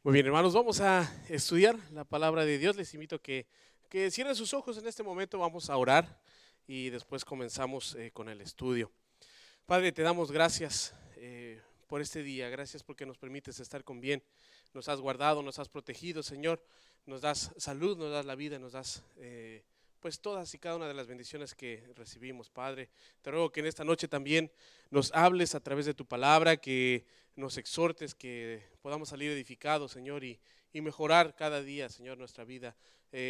Muy bien, hermanos, vamos a estudiar la palabra de Dios. Les invito a que cierren sus ojos en este momento. Vamos a orar y después comenzamos con el estudio. Padre, te damos gracias por este día. Gracias porque nos permites estar con bien. Nos has guardado, nos has protegido, Señor. Nos das salud, nos das la vida, nos das pues todas y cada una de las bendiciones que recibimos, Padre. Te ruego que en esta noche también nos hables a través de tu palabra, que nos exhortes, que podamos salir edificados, Señor, y mejorar cada día, Señor, nuestra vida,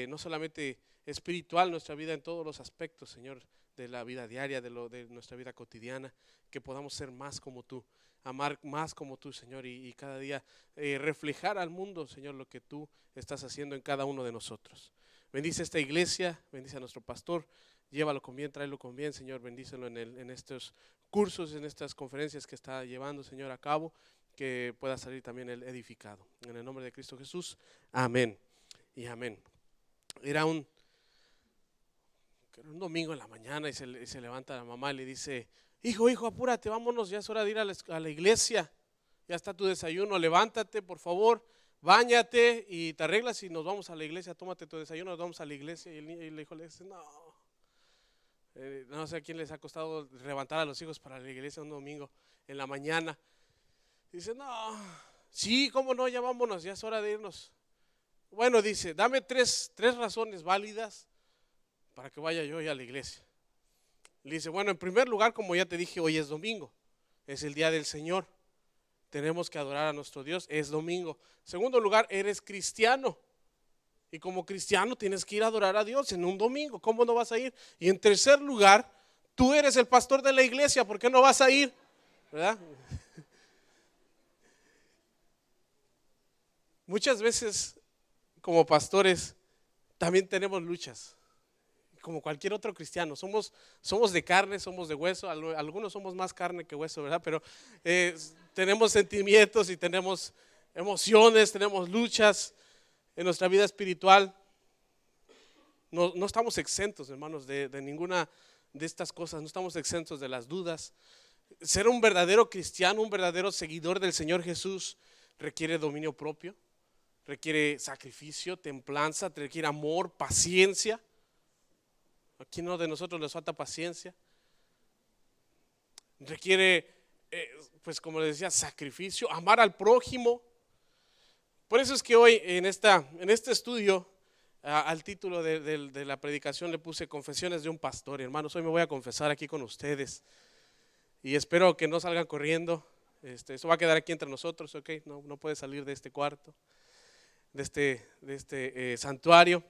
no solamente espiritual, nuestra vida en todos los aspectos, Señor, de la vida diaria, de nuestra vida cotidiana, que podamos ser más como tú, amar más como tú, Señor, y cada día reflejar al mundo, Señor, lo que tú estás haciendo en cada uno de nosotros. Bendice esta iglesia, bendice a nuestro pastor, llévalo con bien, tráelo con bien, Señor, bendícelo en estos cursos, en estas conferencias que está llevando, Señor, a cabo, que pueda salir también el edificado. En el nombre de Cristo Jesús, amén y amén. Era un domingo en la mañana y se levanta la mamá y le dice: hijo, apúrate, vámonos, ya es hora de ir a la iglesia, ya está tu desayuno, levántate, por favor, báñate y te arreglas y nos vamos a la iglesia, tómate tu desayuno, nos vamos a la iglesia. Y el hijo le dice: no sé a quién les ha costado levantar a los hijos para la iglesia un domingo en la mañana. Dice: no, sí, cómo no, ya vámonos, ya es hora de irnos. Bueno, dice, dame tres razones válidas para que vaya yo a la iglesia. Le dice: bueno, en primer lugar, como ya te dije, hoy es domingo, es el día del Señor, tenemos que adorar a nuestro Dios, es domingo. Segundo lugar, eres cristiano, y como cristiano tienes que ir a adorar a Dios en un domingo, ¿cómo no vas a ir? Y en tercer lugar, tú eres el pastor de la iglesia, ¿por qué no vas a ir? ¿Verdad? Muchas veces como pastores también tenemos luchas, como cualquier otro cristiano. Somos de carne, somos de hueso, algunos somos más carne que hueso, ¿verdad? Pero tenemos sentimientos y tenemos emociones, tenemos luchas en nuestra vida espiritual. No estamos exentos, hermanos, de ninguna de estas cosas, no estamos exentos de las dudas. Ser un verdadero cristiano, un verdadero seguidor del Señor Jesús requiere dominio propio, requiere sacrificio, templanza, requiere amor, paciencia. ¿A quién no de nosotros les falta paciencia? Requiere, pues como les decía, sacrificio, amar al prójimo. Por eso es que hoy en este estudio, al título de la predicación le puse Confesiones de un pastor. Hermanos, hoy me voy a confesar aquí con ustedes y espero que no salgan corriendo. Eso va a quedar aquí entre nosotros, ¿ok? No puede salir de este cuarto, de este santuario.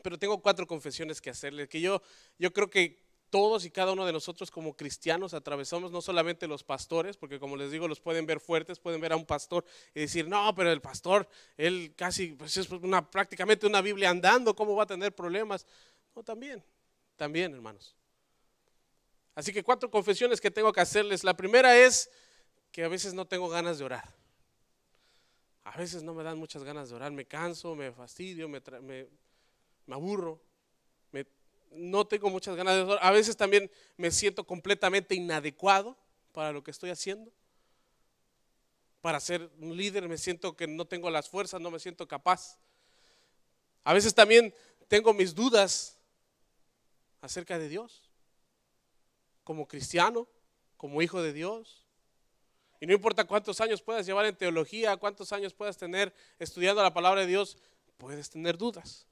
Pero tengo 4 confesiones que hacerles, que yo creo que todos y cada uno de nosotros como cristianos atravesamos, no solamente los pastores, porque como les digo, los pueden ver fuertes, pueden ver a un pastor y decir: no, pero el pastor, él casi pues es prácticamente una Biblia andando, ¿cómo va a tener problemas? No, también, hermanos. Así que 4 confesiones que tengo que hacerles. La primera es que a veces no tengo ganas de orar. A veces no me dan muchas ganas de orar, me canso, me fastidio, me aburro, no tengo muchas ganas de orar. A veces también me siento completamente inadecuado para lo que estoy haciendo. Para ser un líder me siento que no tengo las fuerzas, no me siento capaz. A veces también tengo mis dudas acerca de Dios, como cristiano, como hijo de Dios. Y no importa cuántos años puedas llevar en teología, cuántos años puedas tener estudiando la palabra de Dios, puedes tener dudas.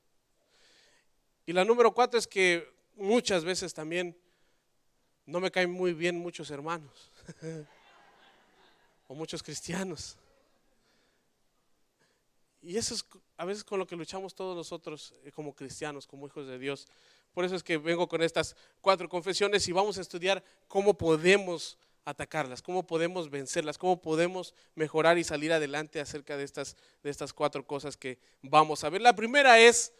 Y la número 4 es que muchas veces también no me caen muy bien muchos hermanos o muchos cristianos. Y eso es a veces con lo que luchamos todos nosotros como cristianos, como hijos de Dios. Por eso es que vengo con estas 4 confesiones y vamos a estudiar cómo podemos atacarlas, cómo podemos vencerlas, cómo podemos mejorar y salir adelante acerca de estas 4 cosas que vamos a ver. La primera es: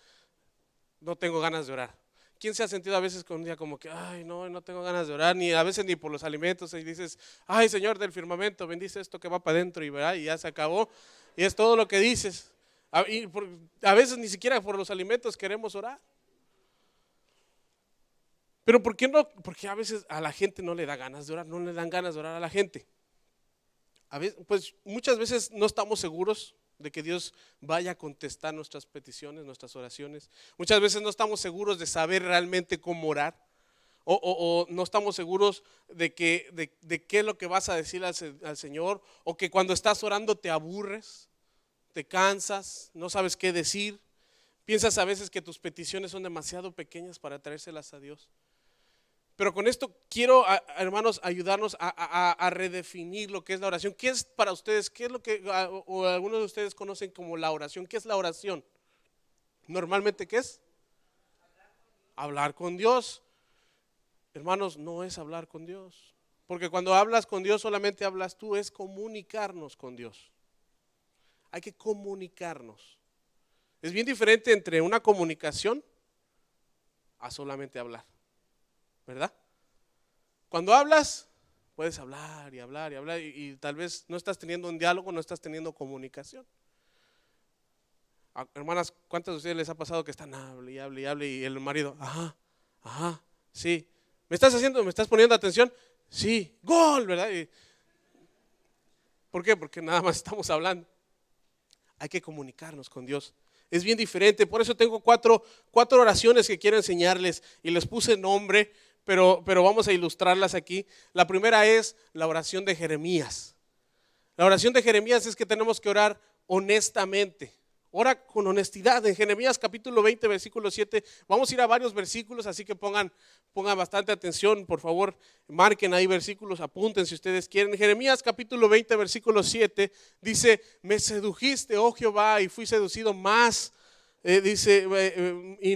no tengo ganas de orar. ¿Quién se ha sentido a veces con un día como que, ay, no tengo ganas de orar, ni a veces ni por los alimentos, y dices: ay, Señor del firmamento, bendice esto que va para adentro, y ya se acabó, y es todo lo que dices. A veces ni siquiera por los alimentos queremos orar. Pero ¿por qué no? Porque a veces a la gente no le da ganas de orar, no le dan ganas de orar a la gente. Pues muchas veces no estamos seguros de que Dios vaya a contestar nuestras peticiones, nuestras oraciones. Muchas veces no estamos seguros de saber realmente cómo orar. O no estamos seguros de qué es lo que vas a decir al Señor, o que cuando estás orando te aburres, te cansas, no sabes qué decir. Piensas a veces que tus peticiones son demasiado pequeñas para traérselas a Dios. Pero con esto quiero, hermanos, ayudarnos a redefinir lo que es la oración. ¿Qué es para ustedes? ¿Qué es lo que o algunos de ustedes conocen como la oración? ¿Qué es la oración? Normalmente, ¿qué es? Hablar con Dios. Hermanos, no es hablar con Dios. Porque cuando hablas con Dios solamente hablas tú, es comunicarnos con Dios. Hay que comunicarnos. Es bien diferente entre una comunicación a solamente hablar, ¿verdad? Cuando hablas, puedes hablar y hablar y hablar y tal vez no estás teniendo un diálogo, no estás teniendo comunicación. Hermanas, ¿cuántas de ustedes les ha pasado que están hable y hable y hable y el marido, ajá, ajá, sí, me estás poniendo atención? Sí, gol, ¿verdad? ¿Por qué? Porque nada más estamos hablando. Hay que comunicarnos con Dios. Es bien diferente, por eso tengo cuatro oraciones que quiero enseñarles y les puse nombre, pero vamos a ilustrarlas aquí. La primera es la oración de Jeremías. La oración de Jeremías es que tenemos que orar honestamente. Ora con honestidad. En Jeremías capítulo 20, versículo 7, vamos a ir a varios versículos, así que pongan bastante atención, por favor, marquen ahí versículos, apunten si ustedes quieren. Jeremías capítulo 20, versículo 7, dice, me sedujiste, oh Jehová, y fui seducido más, dice, y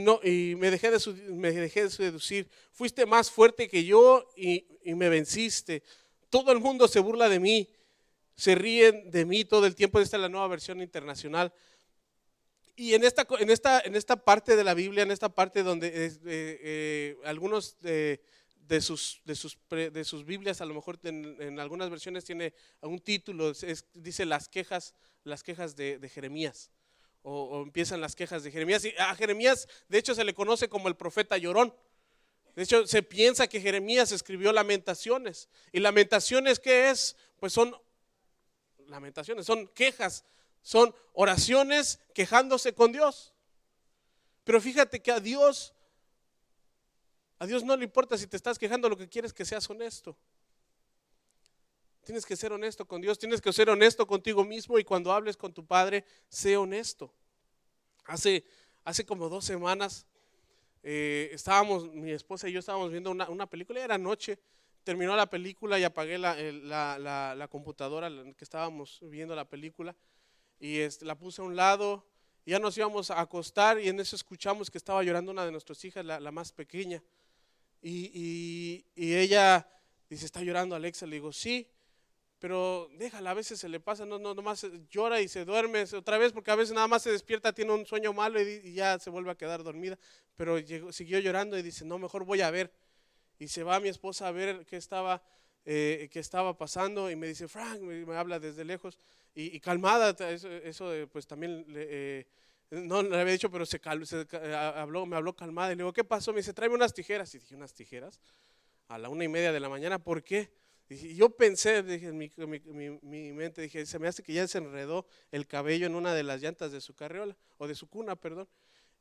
me dejé de seducir, fuiste más fuerte que yo y me venciste. Todo el mundo se burla de mí, se ríen de mí todo el tiempo. Esta es la Nueva Versión Internacional. Y en esta parte de la Biblia, en esta parte donde algunos de sus Biblias, a lo mejor en algunas versiones tiene un título, dice las quejas de Jeremías, o empiezan las quejas de Jeremías. Y a Jeremías, de hecho, se le conoce como el profeta llorón. De hecho, se piensa que Jeremías escribió Lamentaciones. ¿Y Lamentaciones qué es? Pues son lamentaciones, son quejas. Son oraciones quejándose con Dios. Pero fíjate que a Dios no le importa si te estás quejando, lo que quiere es que seas honesto. Tienes que ser honesto con Dios, tienes que ser honesto contigo mismo, y cuando hables con tu Padre, sé honesto. Hace como 2 semanas mi esposa y yo estábamos viendo una película, era noche, terminó la película y apagué la computadora en la que estábamos viendo la película. Y la puse a un lado, y ya nos íbamos a acostar, y en eso escuchamos que estaba llorando una de nuestras hijas, la más pequeña, y ella dice, ¿está llorando Alexa? Le digo, sí, pero déjala, a veces se le pasa, no nomás llora y se duerme otra vez, porque a veces nada más se despierta, tiene un sueño malo y ya se vuelve a quedar dormida, pero siguió llorando y dice, no, mejor voy a ver. Y se va mi esposa a ver qué estaba pasando, y me dice, Frank, me habla desde lejos, y calmada, eso pues también no le había dicho, pero me habló calmada, y le digo, ¿qué pasó? Me dice, tráeme unas tijeras. Y dije, ¿unas tijeras? A la 1:30 de la mañana, ¿por qué? Y yo pensé, dije, en mi mente, dije, se me hace que ya se enredó el cabello en una de las llantas de su carriola, o de su cuna, perdón.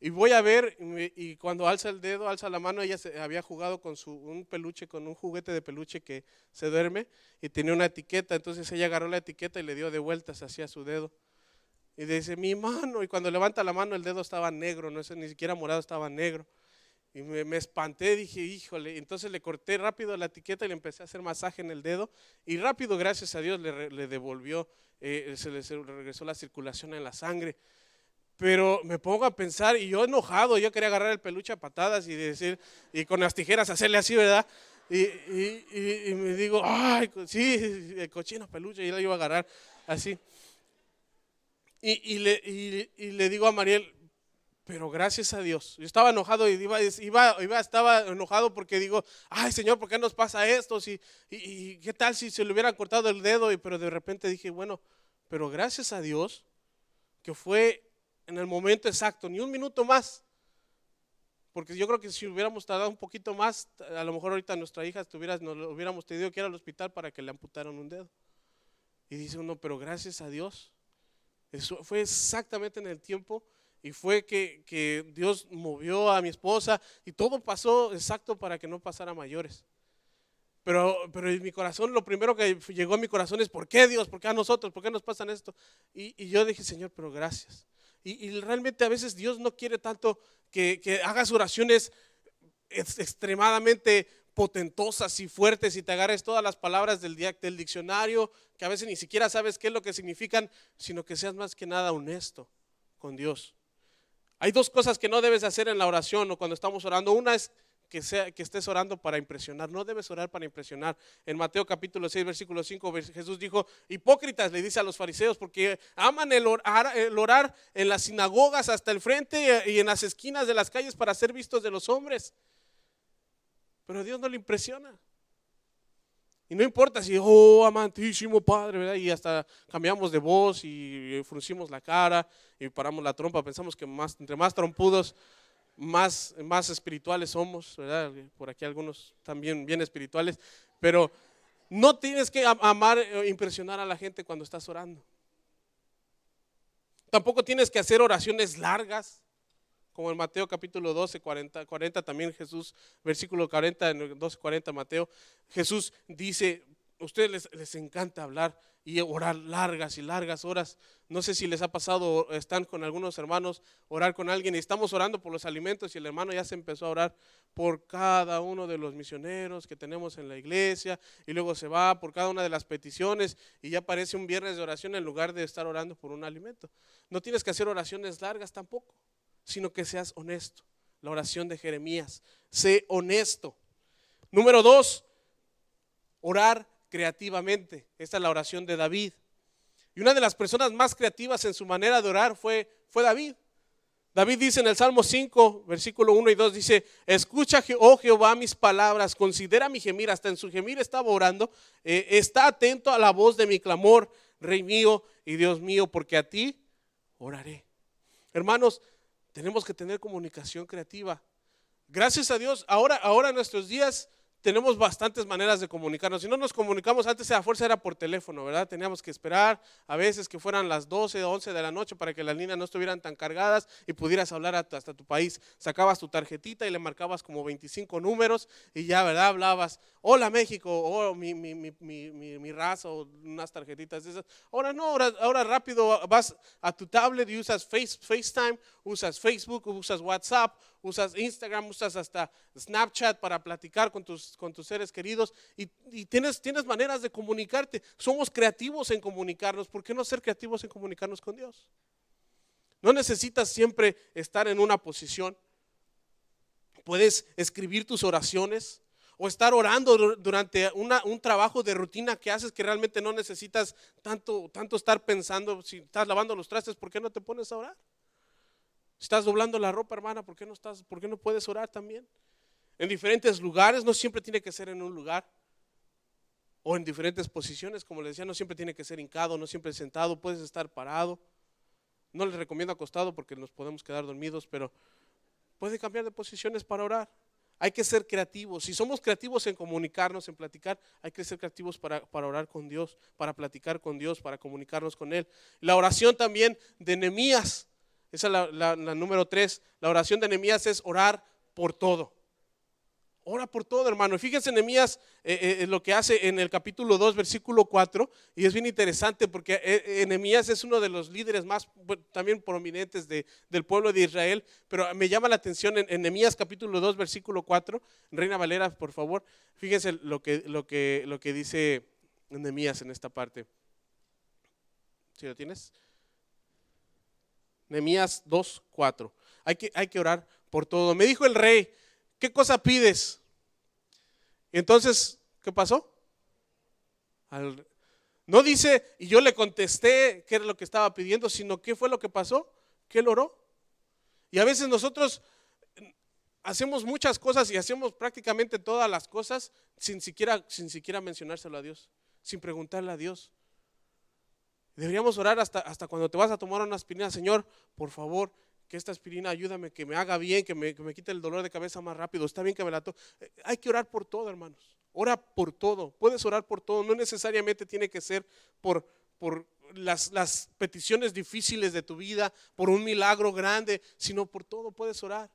Y voy a ver, y cuando alza el dedo, alza la mano, ella había jugado con un peluche, con un juguete de peluche que se duerme, y tenía una etiqueta. Entonces ella agarró la etiqueta y le dio de vueltas hacia su dedo. Y dice, mi mano, y cuando levanta la mano el dedo estaba negro, no es ni siquiera morado, estaba negro. Y me espanté, dije, híjole. Entonces le corté rápido la etiqueta y le empecé a hacer masaje en el dedo, y rápido, gracias a Dios, le devolvió, se le regresó la circulación en la sangre. Pero me pongo a pensar, y yo enojado, yo quería agarrar el peluche a patadas y decir, y con las tijeras hacerle así, ¿verdad? Y me digo, ay, sí, el cochino peluche, y la iba a agarrar así. Y le digo a Mariel, pero gracias a Dios. Yo estaba enojado y estaba enojado porque digo, ay Señor, ¿por qué nos pasa esto? Y ¿qué tal si se le hubieran cortado el dedo? Pero de repente dije, bueno, pero gracias a Dios que fue en el momento exacto, ni un minuto más. Porque yo creo que si hubiéramos tardado un poquito más, a lo mejor ahorita nuestra hija nos lo hubiéramos tenido que ir al hospital para que le amputaran un dedo. Y dice uno, pero gracias a Dios Eso fue exactamente en el tiempo y fue que Dios movió a mi esposa y todo pasó exacto para que no pasara a mayores. Pero en mi corazón, lo primero que llegó a mi corazón es: ¿por qué, Dios? ¿Por qué a nosotros? ¿Por qué nos pasan esto? Y yo dije: Señor, pero gracias. Y realmente a veces Dios no quiere tanto que hagas oraciones extremadamente potentosas y fuertes y te agarres todas las palabras del diccionario, que a veces ni siquiera sabes qué es lo que significan, sino que seas más que nada honesto con Dios. Hay dos cosas que no debes hacer en la oración o cuando estamos orando. Una es que estés orando para impresionar. No debes orar para impresionar. En Mateo capítulo 6 versículo 5 Jesús dijo: hipócritas, le dice a los fariseos, porque aman el orar en las sinagogas hasta el frente y en las esquinas de las calles para ser vistos de los hombres. Pero a Dios no le impresiona. Y no importa si, oh, amantísimo Padre, ¿verdad? Y hasta cambiamos de voz y fruncimos la cara y paramos la trompa. Pensamos que entre más trompudos, más espirituales somos, ¿verdad? Por aquí algunos también bien espirituales. Pero no tienes que amar o impresionar a la gente cuando estás orando. Tampoco tienes que hacer oraciones largas. Como en Mateo capítulo 12, 40 también Jesús, versículo 40, en el 12, 40 Mateo, Jesús dice: a ustedes les encanta hablar y orar largas y largas horas. No sé si les ha pasado, están con algunos hermanos, orar con alguien y estamos orando por los alimentos y el hermano ya se empezó a orar por cada uno de los misioneros que tenemos en la iglesia y luego se va por cada una de las peticiones y ya parece un viernes de oración en lugar de estar orando por un alimento. No tienes que hacer oraciones largas tampoco, sino que seas honesto. La oración de Jeremías: sé honesto. Número 2, orar creativamente. Esta es la oración de David. Y una de las personas más creativas en su manera de orar fue David. David dice en el Salmo 5, versículo 1 y 2, dice: escucha, oh Jehová, mis palabras, considera mi gemir. Hasta en su gemir estaba orando. Está atento a la voz de mi clamor, Rey mío y Dios mío, porque a ti oraré. Hermanos, tenemos que tener comunicación creativa. Gracias a Dios, ahora en nuestros días tenemos bastantes maneras de comunicarnos. Si no nos comunicamos antes, a fuerza era por teléfono, ¿verdad? Teníamos que esperar a veces que fueran las 12 o 11 de la noche para que las líneas no estuvieran tan cargadas y pudieras hablar hasta tu país. Sacabas tu tarjetita y le marcabas como 25 números y ya, ¿verdad? Hablabas: hola México, oh mi raza, o unas tarjetitas de esas. Ahora no, ahora rápido vas a tu tablet y usas FaceTime, usas Facebook, usas WhatsApp, usas Instagram, usas hasta Snapchat para platicar con tus seres queridos y tienes maneras de comunicarte. Somos creativos en comunicarnos. ¿Por qué no ser creativos en comunicarnos con Dios? No necesitas siempre estar en una posición. Puedes escribir tus oraciones o estar orando durante un trabajo de rutina que haces, que realmente no necesitas tanto estar pensando. Si estás lavando los trastes, ¿por qué no te pones a orar? Si estás doblando la ropa, hermana, ¿por qué no puedes orar también? En diferentes lugares, no siempre tiene que ser en un lugar. O en diferentes posiciones, como les decía, no siempre tiene que ser hincado, no siempre sentado, puedes estar parado. No les recomiendo acostado porque nos podemos quedar dormidos, pero puede cambiar de posiciones para orar. Hay que ser creativos. Si somos creativos en comunicarnos, en platicar, hay que ser creativos para orar con Dios, para platicar con Dios, para comunicarnos con Él. La oración también de Nehemías, esa es la número 3. La oración de Nehemías es orar por todo. Ora por todo, hermano. Fíjense Nehemías lo que hace en el capítulo 2, versículo 4, y es bien interesante porque Nehemías es uno de los líderes más también prominentes del pueblo de Israel, pero me llama la atención en Nehemías capítulo 2, versículo 4, Reina Valera, por favor. Fíjense lo que dice Nehemías en esta parte. ¿Sí lo tienes? Nehemías 2, 4. Hay que orar por todo. Me dijo el rey: ¿qué cosa pides? Entonces, ¿qué pasó? No dice, y yo le contesté qué era lo que estaba pidiendo, sino qué fue lo que pasó, que él oró. Y a veces nosotros hacemos muchas cosas y hacemos prácticamente todas las cosas sin siquiera mencionárselo a Dios, sin preguntarle a Dios. Deberíamos orar hasta cuando te vas a tomar una aspirina: Señor, por favor, que esta aspirina ayúdame, que me haga bien, que me quite el dolor de cabeza más rápido. Está bien que me la tome. Hay que orar por todo, hermanos. Ora por todo. Puedes orar por todo. No necesariamente tiene que ser por las peticiones difíciles de tu vida, por un milagro grande, sino por todo puedes orar.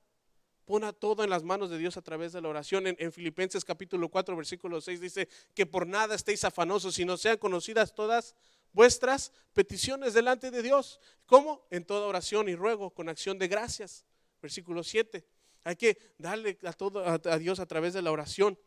Pon a todo en las manos de Dios a través de la oración. En Filipenses capítulo 4 versículo 6 dice que por nada estéis afanosos, sino sean conocidas todas vuestras peticiones delante de Dios. ¿Cómo? En toda oración y ruego con acción de gracias. Versículo 7. Hay que darle a Dios a través de la oración.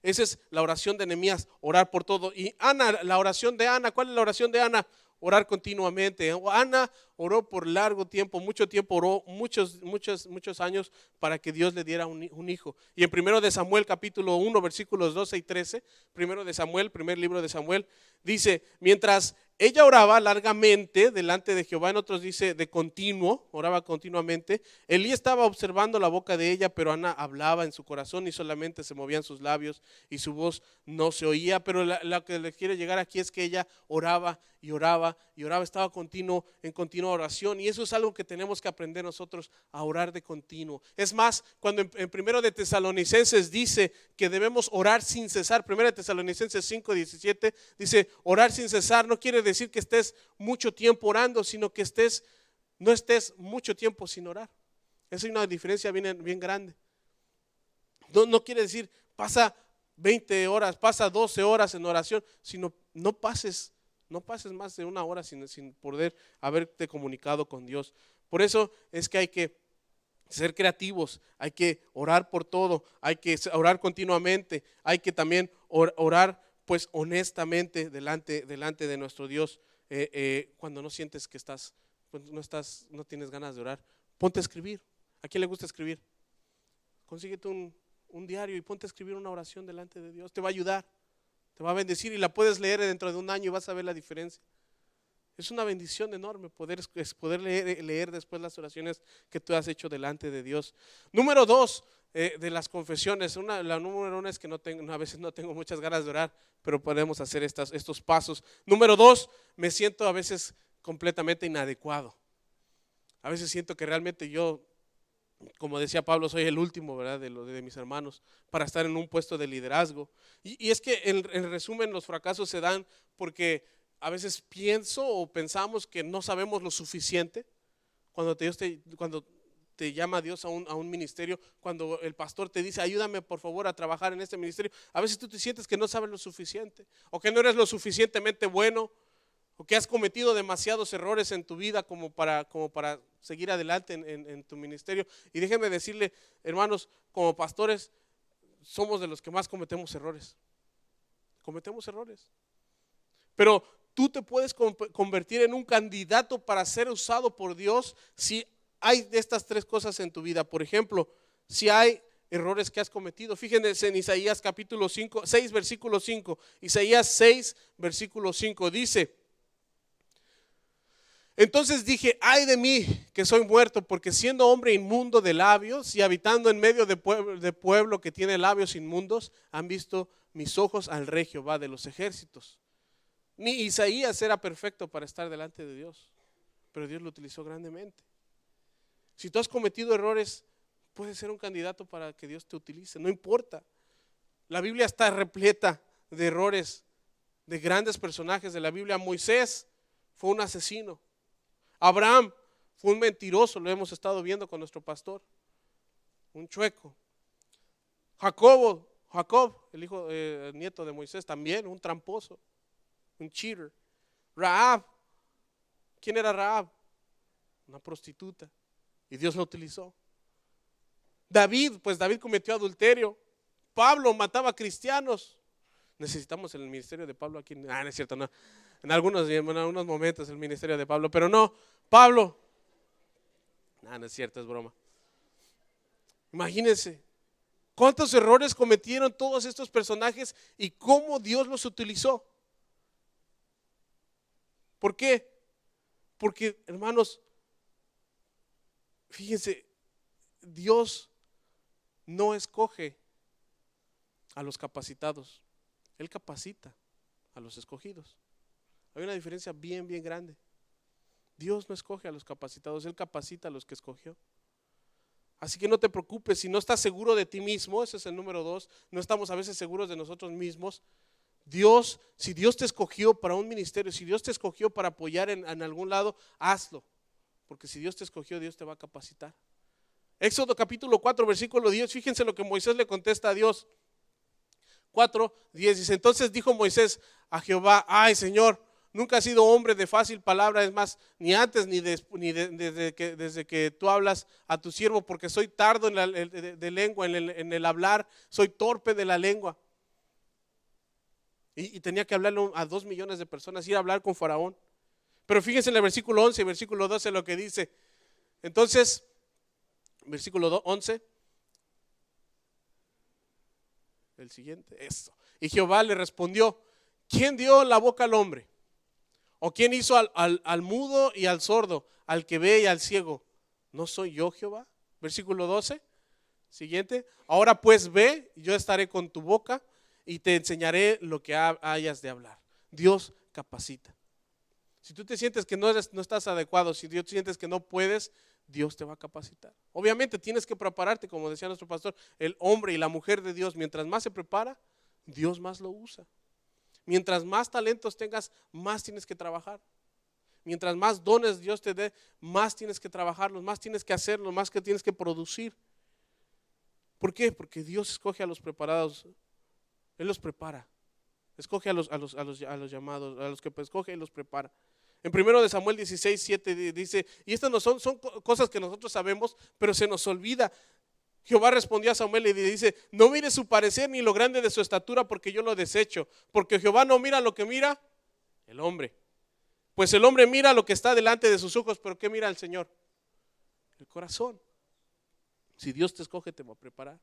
Esa es la oración de Nehemías, orar por todo. Y Ana, la oración de Ana, ¿cuál es la oración de Ana? Orar continuamente. Ana oró por largo tiempo, mucho tiempo, oró muchos años para que Dios le diera un hijo. Y en 1 de Samuel capítulo 1 versículos 12 y 13, 1 de Samuel, primer libro de Samuel, dice, mientras ella oraba largamente delante de Jehová, en otros dice de continuo, oraba continuamente, Elí estaba observando la boca de ella, pero Ana hablaba en su corazón y solamente se movían sus labios y su voz no se oía. Pero lo que le quiere llegar aquí es que ella oraba y oraba y oraba, estaba en continua oración, y eso es algo que tenemos que aprender nosotros, a orar de continuo. Es más, cuando en 1 de Tesalonicenses dice que debemos orar sin cesar, 1 de Tesalonicenses 5:17 dice orar sin cesar, no quiere decir que estés mucho tiempo orando, sino que no estés mucho tiempo sin orar. Esa es una diferencia bien grande. No quiere decir pasa 20 horas, pasa 12 horas en oración, sino no pases más de una hora sin poder haberte comunicado con Dios. Por eso es que hay que ser creativos, hay que orar por todo, hay que orar continuamente, hay que también orar pues honestamente delante de nuestro Dios. Cuando no sientes que no tienes ganas de orar, ponte a escribir. ¿A quién le gusta escribir? Consíguete un diario y ponte a escribir una oración delante de Dios. Te va a ayudar, te va a bendecir, y la puedes leer dentro de un año y vas a ver la diferencia. Es una bendición enorme poder leer después las oraciones que tú has hecho delante de Dios. Número 2 de las confesiones. La número 1 es que a veces no tengo muchas ganas de orar, pero podemos hacer estos pasos. Número 2, me siento a veces completamente inadecuado. A veces siento que realmente yo, como decía Pablo, soy el último, ¿verdad?, de mis hermanos para estar en un puesto de liderazgo. Y es que en resumen, los fracasos se dan porque a veces pensamos que no sabemos lo suficiente. Cuando te llama Dios a un ministerio, cuando el pastor te dice, ayúdame por favor a trabajar en este ministerio, a veces tú te sientes que no sabes lo suficiente, o que no eres lo suficientemente bueno, o que has cometido demasiados errores en tu vida como para seguir adelante en tu ministerio. Y déjenme decirle, hermanos, como pastores, somos de los que más cometemos errores. Pero tú te puedes convertir en un candidato para ser usado por Dios si hay de estas 3 cosas en tu vida. Por ejemplo, si hay errores que has cometido. Fíjense en Isaías capítulo 6 versículo 5. Isaías 6 versículo 5 dice: entonces dije, ay de mí que soy muerto, porque siendo hombre inmundo de labios y habitando en medio de pueblo que tiene labios inmundos, han visto mis ojos al Rey Jehová de los ejércitos. Ni Isaías era perfecto para estar delante de Dios, pero Dios lo utilizó grandemente. Si tú has cometido errores, puedes ser un candidato para que Dios te utilice, no importa. La Biblia está repleta de errores de grandes personajes de la Biblia. Moisés fue un asesino. Abraham fue un mentiroso, lo hemos estado viendo con nuestro pastor, un chueco. Jacob, el nieto de Moisés, también un tramposo, un cheater. Rahab, ¿quién era Rahab? Una prostituta, y Dios lo utilizó. David cometió adulterio. Pablo mataba cristianos. Necesitamos el ministerio de Pablo aquí. No es cierto, no. En algunos momentos el ministerio de Pablo, pero no, Pablo. No es cierto, es broma. Imagínense cuántos errores cometieron todos estos personajes y cómo Dios los utilizó. ¿Por qué? Porque, hermanos, fíjense, Dios no escoge a los capacitados, Él capacita a los escogidos. Hay una diferencia bien grande. Dios no escoge a los capacitados, Él capacita a los que escogió. Así que no te preocupes si no estás seguro de ti mismo. Ese es el número 2. No estamos a veces seguros de nosotros mismos. Dios, si Dios te escogió para un ministerio, si Dios te escogió para apoyar en algún lado, hazlo. Porque si Dios te escogió, Dios te va a capacitar. Éxodo capítulo 4, versículo 10, fíjense lo que Moisés le contesta a Dios. 4:10 dice, entonces dijo Moisés a Jehová, ay Señor, nunca has sido hombre de fácil palabra, es más, ni antes ni desde que tú hablas a tu siervo, porque soy tardo de lengua, en el hablar, soy torpe de la lengua. Y tenía que hablarle a 2 millones de personas, ir a hablar con Faraón. Pero fíjense en el versículo 11 y versículo 12 lo que dice. Entonces, versículo 11, el siguiente, esto. Y Jehová le respondió, ¿quién dio la boca al hombre? ¿O quién hizo al mudo y al sordo, al que ve y al ciego? ¿No soy yo Jehová? Versículo 12, siguiente. Ahora pues ve, yo estaré con tu boca y te enseñaré lo que hayas de hablar. Dios capacita. Si tú te sientes que no estás adecuado, si Dios sientes que no puedes, Dios te va a capacitar. Obviamente tienes que prepararte, como decía nuestro pastor, el hombre y la mujer de Dios, mientras más se prepara, Dios más lo usa. Mientras más talentos tengas, más tienes que trabajar. Mientras más dones Dios te dé, más tienes que trabajarlos, más tienes que hacerlos, más que tienes que producir. ¿Por qué? Porque Dios escoge a los preparados. Él los prepara. Escoge a los llamados, a los que escoge y los prepara. En 1 Samuel 16:7 dice, y estas no son cosas que nosotros sabemos, pero se nos olvida. Jehová respondió a Samuel y le dice, no mire su parecer ni lo grande de su estatura, porque yo lo desecho. Porque Jehová no mira lo que mira el hombre. Pues el hombre mira lo que está delante de sus ojos, pero ¿qué mira el Señor? El corazón. Si Dios te escoge, te va a preparar.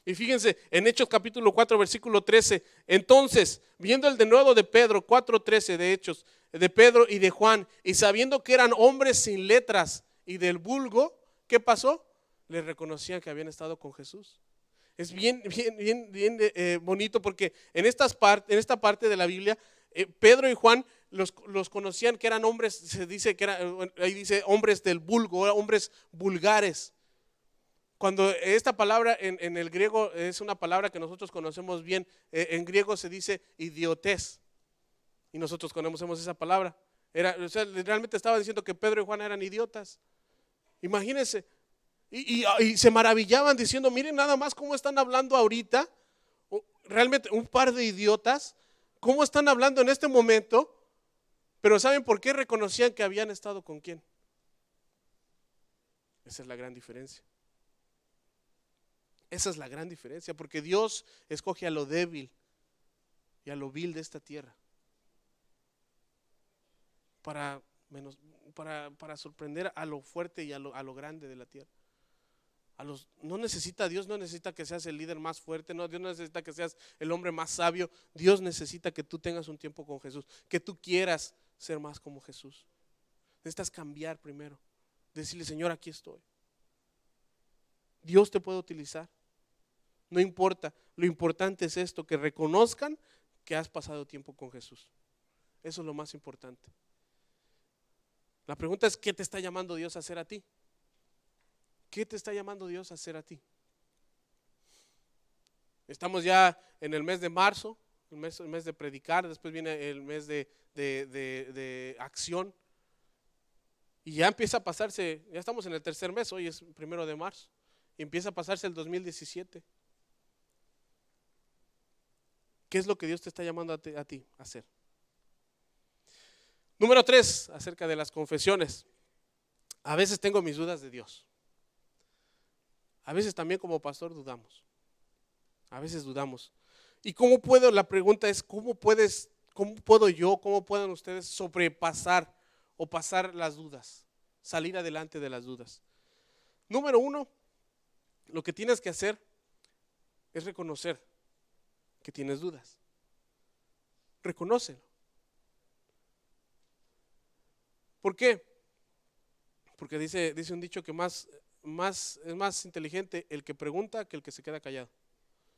Y fíjense, en Hechos capítulo 4, versículo 13, entonces, viendo el denuedo de Pedro, 4:13 de Hechos, de Pedro y de Juan, y sabiendo que eran hombres sin letras y del vulgo, ¿qué pasó? Les reconocían que habían estado con Jesús. Es bien bonito porque en esta parte de la Biblia, Pedro y Juan los conocían que eran hombres, se dice que ahí dice hombres del vulgo, hombres vulgares. Cuando esta palabra en el griego es una palabra que nosotros conocemos bien, en griego se dice idiotes, y nosotros conocemos esa palabra. Realmente estaba diciendo que Pedro y Juan eran idiotas. Imagínense, y se maravillaban diciendo, miren nada más cómo están hablando ahorita, realmente un par de idiotas, cómo están hablando en este momento, pero ¿saben por qué? Reconocían que habían estado con quién. Esa es la gran diferencia. Esa es la gran diferencia, porque Dios escoge a lo débil y a lo vil de esta tierra para sorprender a lo fuerte y a lo grande de la tierra. No necesita Dios, no necesita que seas el líder más fuerte, no, Dios no necesita que seas el hombre más sabio. Dios necesita que tú tengas un tiempo con Jesús, que tú quieras ser más como Jesús. Necesitas cambiar primero, decirle, Señor, aquí estoy. Dios te puede utilizar. No importa, lo importante es esto, que reconozcan que has pasado tiempo con Jesús. Eso es lo más importante. La pregunta es, ¿qué te está llamando Dios a hacer a ti? ¿Qué te está llamando Dios a hacer a ti? Estamos ya en el mes de marzo, el mes de predicar, después viene el mes de acción. Y ya empieza a pasarse, ya estamos en el tercer mes, hoy es 1 de marzo, y empieza a pasarse el 2017. ¿Qué es lo que Dios te está llamando a ti a hacer? Número 3, acerca de las confesiones. A veces tengo mis dudas de Dios. A veces también como pastor dudamos. A veces dudamos. ¿Y cómo puedo? La pregunta es, ¿cómo puedo yo, cómo pueden ustedes sobrepasar o pasar las dudas? Salir adelante de las dudas. Número 1, lo que tienes que hacer es reconocer que tienes dudas. Reconócelo. ¿Por qué? Porque dice un dicho que es más inteligente el que pregunta que el que se queda callado.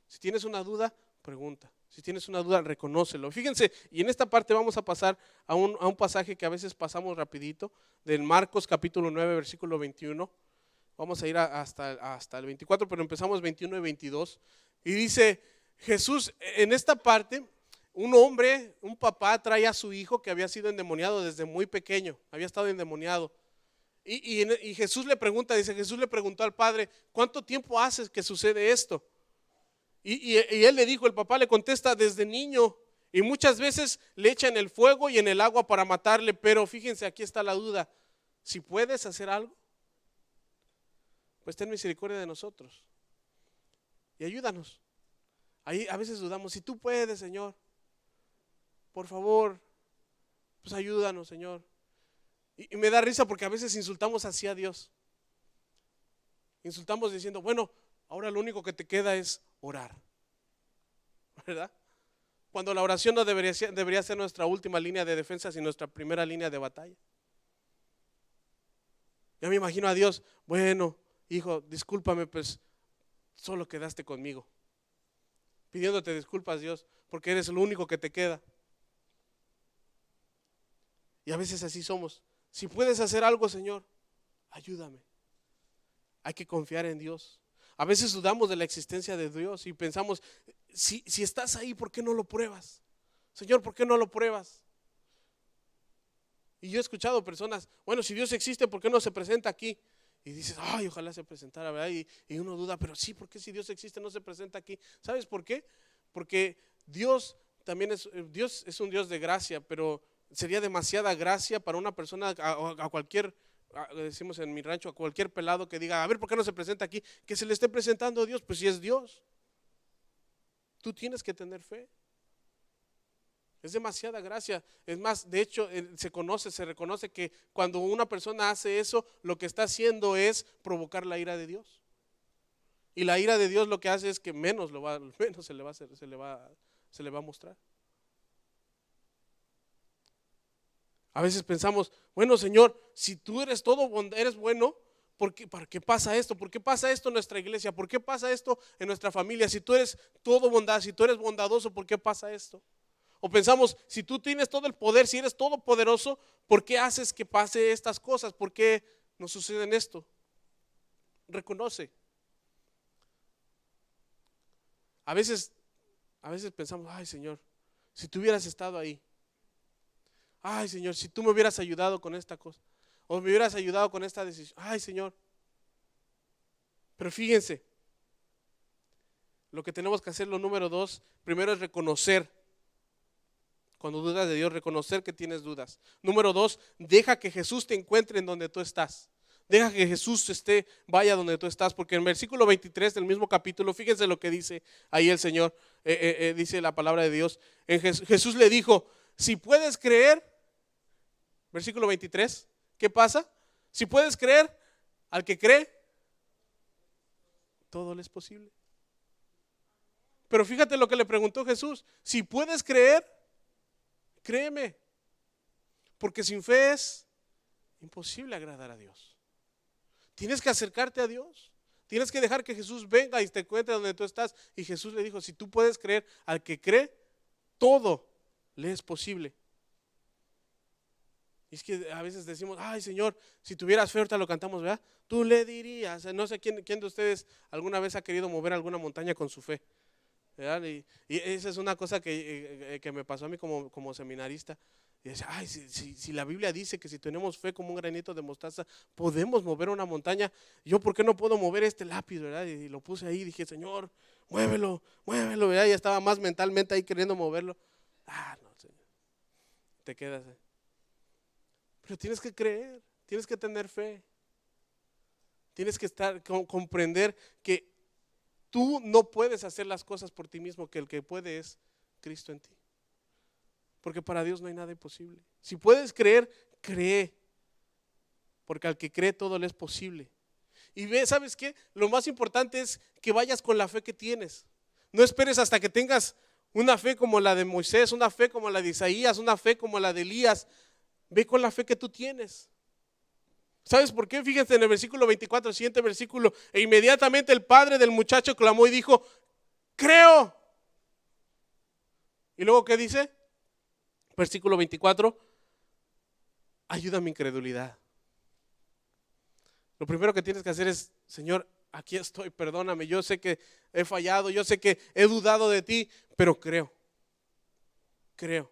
Si tienes una duda, pregunta. Si tienes una duda, reconócelo. Fíjense, y en esta parte vamos a pasar a un pasaje que a veces pasamos rapidito, del Marcos capítulo 9, versículo 21. Vamos a ir hasta el 24, pero empezamos 21 y 22. Y dice Jesús, en esta parte, un hombre, un papá trae a su hijo que había sido endemoniado desde muy pequeño, había estado endemoniado. Y Jesús le pregunta, dice, Jesús le preguntó al padre, ¿cuánto tiempo hace que sucede esto? Y él le dijo, el papá le contesta, desde niño. Y muchas veces le echan el fuego y en el agua para matarle, pero fíjense, aquí está la duda. Si puedes hacer algo, pues ten misericordia de nosotros y ayúdanos. Ahí a veces dudamos, si tú puedes, Señor, por favor, pues ayúdanos, Señor. Y me da risa porque a veces insultamos así a Dios. Insultamos diciendo, bueno, ahora lo único que te queda es orar, ¿verdad? Cuando la oración no debería ser nuestra última línea de defensa, sino nuestra primera línea de batalla. Yo me imagino a Dios, bueno, hijo, discúlpame, pues solo quedaste conmigo. Pidiéndote disculpas, Dios, porque eres lo único que te queda. Y a veces así somos. Si puedes hacer algo, Señor, ayúdame. Hay que confiar en Dios. A veces dudamos de la existencia de Dios y pensamos, si estás ahí, ¿por qué no lo pruebas? Señor, ¿por qué no lo pruebas? Y yo he escuchado personas, bueno, si Dios existe, ¿por qué no se presenta aquí? Y dices, ay, ojalá se presentara, ¿verdad? Y uno duda, pero sí, ¿por qué si Dios existe no se presenta aquí? ¿Sabes por qué? Porque Dios también Dios es un Dios de gracia, pero sería demasiada gracia para una persona, a cualquier, decimos en mi rancho, a cualquier pelado que diga, a ver, ¿por qué no se presenta aquí? Que se le esté presentando a Dios, pues si es Dios. Tú tienes que tener fe. Es demasiada gracia. Es más, de hecho, se reconoce que cuando una persona hace eso, lo que está haciendo es provocar la ira de Dios. Y la ira de Dios lo que hace es que menos se le va a mostrar. A veces pensamos, bueno, Señor, si tú eres eres bueno, ¿para qué pasa esto? ¿Por qué pasa esto en nuestra iglesia? ¿Por qué pasa esto en nuestra familia? Si tú eres todo bondad, si tú eres bondadoso, ¿por qué pasa esto? O pensamos, si tú tienes todo el poder, si eres todopoderoso, ¿por qué haces que pase estas cosas? ¿Por qué nos suceden esto? Reconoce. A veces pensamos, ay, Señor, si tú hubieras estado ahí. Ay, Señor, si tú me hubieras ayudado con esta cosa, o me hubieras ayudado con esta decisión. Ay, Señor. Pero fíjense, lo que tenemos que hacer, lo número 2, primero es reconocer. Cuando dudas de Dios, reconocer que tienes dudas. Número 2, deja que Jesús te encuentre en donde tú estás. Deja que Jesús vaya donde tú estás, porque en el versículo 23 del mismo capítulo, fíjense lo que dice ahí el Señor, dice la palabra de Dios. Jesús le dijo, si puedes creer, versículo 23, ¿qué pasa? Si puedes creer, al que cree, todo le es posible. Pero fíjate lo que le preguntó Jesús, si puedes creer, créeme, porque sin fe es imposible agradar a Dios. Tienes que acercarte a Dios, tienes que dejar que Jesús venga y te encuentre donde tú estás. Y Jesús le dijo, si tú puedes creer, al que cree, todo le es posible. Y es que a veces decimos, ay, Señor, si tuvieras fe, ahorita lo cantamos, ¿verdad? Tú le dirías, no sé quién de ustedes alguna vez ha querido mover alguna montaña con su fe, ¿verdad? Y esa es una cosa que me pasó a mí como seminarista. Y decía, ay, si la Biblia dice que si tenemos fe como un granito de mostaza, podemos mover una montaña, yo ¿por qué no puedo mover este lápiz, verdad? Y lo puse ahí y dije, Señor, muévelo, ¿verdad? Ya estaba más mentalmente ahí queriendo moverlo. No, Señor, te quedas ahí. Pero tienes que creer, tienes que tener fe, tienes que comprender que tú no puedes hacer las cosas por ti mismo, que el que puede es Cristo en ti. Porque para Dios no hay nada imposible. Si puedes creer, cree. Porque al que cree todo le es posible. Y ¿sabes qué? Lo más importante es que vayas con la fe que tienes. No esperes hasta que tengas una fe como la de Moisés, una fe como la de Isaías, una fe como la de Elías. Ve con la fe que tú tienes. ¿Sabes por qué? Fíjense en el versículo 24, el siguiente versículo. E inmediatamente el padre del muchacho clamó y dijo, creo. ¿Y luego qué dice? Versículo 24, ayuda a mi incredulidad. Lo primero que tienes que hacer es, Señor, aquí estoy, perdóname, yo sé que he fallado, yo sé que he dudado de ti, pero creo. creo.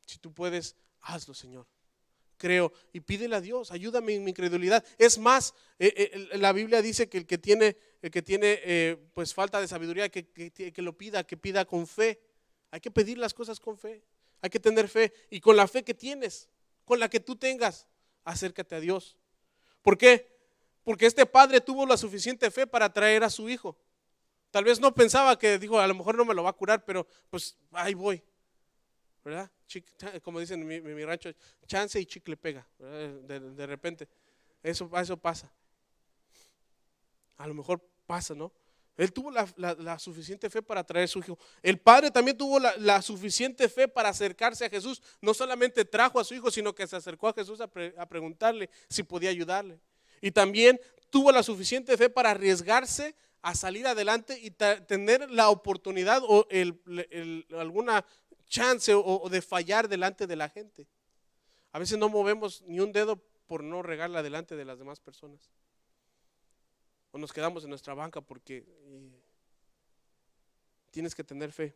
Si tú puedes, hazlo, Señor. Creo y pídele a Dios, ayúdame en mi incredulidad. Es más, la Biblia dice que el que tiene pues falta de sabiduría, que lo pida, que pida con fe. Hay que pedir las cosas con fe, hay que tener fe, y con la fe que tienes, con la que tú tengas, acércate a Dios. ¿Por qué? Porque este padre tuvo la suficiente fe para traer a su hijo. Tal vez no pensaba, que dijo, a lo mejor no me lo va a curar, pero pues ahí voy, ¿verdad? Como dicen en mi rancho, chance y chicle pega, de repente, eso pasa. A lo mejor pasa, ¿no? Él tuvo la suficiente fe para traer a su hijo. El padre también tuvo la suficiente fe para acercarse a Jesús. No solamente trajo a su hijo, sino que se acercó a Jesús a preguntarle si podía ayudarle. Y también tuvo la suficiente fe para arriesgarse a salir adelante y tener la oportunidad o alguna chance o de fallar delante de la gente. A veces no movemos ni un dedo por no regarla delante de las demás personas. O nos quedamos en nuestra banca porque tienes que tener fe.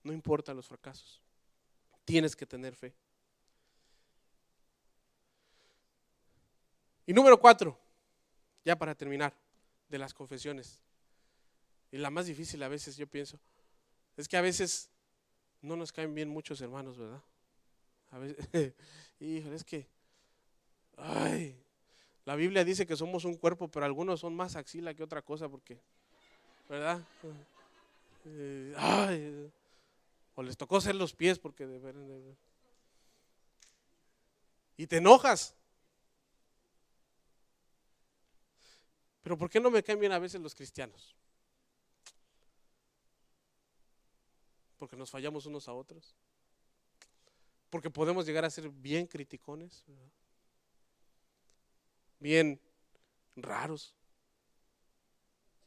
No importa los fracasos. Tienes que tener fe. Y número 4, ya para terminar, de las confesiones. Y la más difícil a veces, yo pienso, es que a veces no nos caen bien muchos hermanos, ¿verdad? A veces, híjole, es que, la Biblia dice que somos un cuerpo, pero algunos son más axila que otra cosa, porque, ¿verdad? O les tocó ser los pies, porque y te enojas. Pero ¿por qué no me caen bien a veces los cristianos? Porque nos fallamos unos a otros. Porque podemos llegar a ser bien criticones, ¿verdad? Bien raros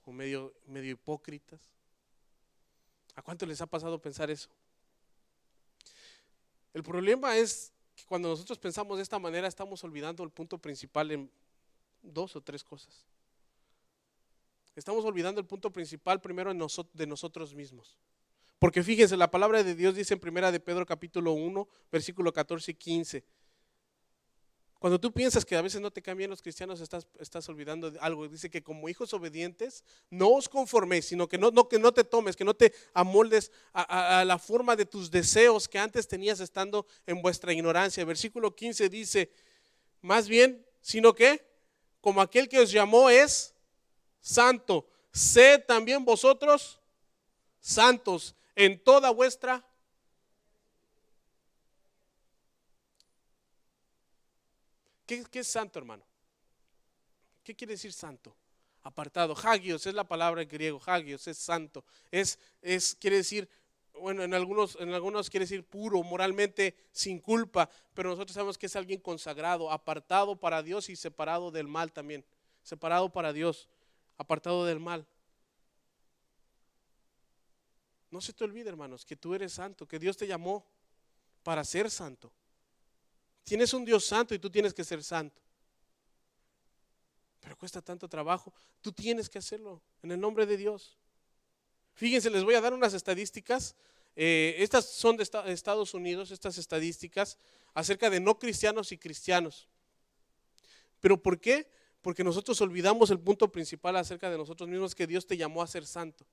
o medio hipócritas. ¿A cuánto les ha pasado pensar eso? El problema es que cuando nosotros pensamos de esta manera, estamos olvidando el punto principal en 2 o 3 cosas. Estamos olvidando el punto principal primero de nosotros mismos. Porque fíjense, la palabra de Dios dice en 1 de Pedro capítulo 1, versículo 14 y 15. Cuando tú piensas que a veces no te caen bien los cristianos, estás olvidando algo. Dice que como hijos obedientes, no os conforméis, sino que no te tomes, que no te amoldes a la forma de tus deseos que antes tenías estando en vuestra ignorancia. El versículo 15 dice, más bien, sino que como aquel que os llamó es santo, sed también vosotros santos en toda vuestra. ¿Qué es santo, hermano? ¿Qué quiere decir santo? Apartado. Hagios es la palabra en griego. Hagios es santo. Quiere decir, bueno, en algunos quiere decir puro, moralmente sin culpa, pero nosotros sabemos que es alguien consagrado, apartado para Dios y separado del mal también. Separado para Dios, apartado del mal. No se te olvide, hermanos, que tú eres santo, que Dios te llamó para ser santo. Tienes un Dios santo y tú tienes que ser santo. Pero cuesta tanto trabajo. Tú tienes que hacerlo en el nombre de Dios. Fíjense, les voy a dar unas estadísticas. Estas son de Estados Unidos, estas estadísticas acerca de no cristianos y cristianos. ¿Pero por qué? Porque nosotros olvidamos el punto principal acerca de nosotros mismos, que Dios te llamó a ser santo.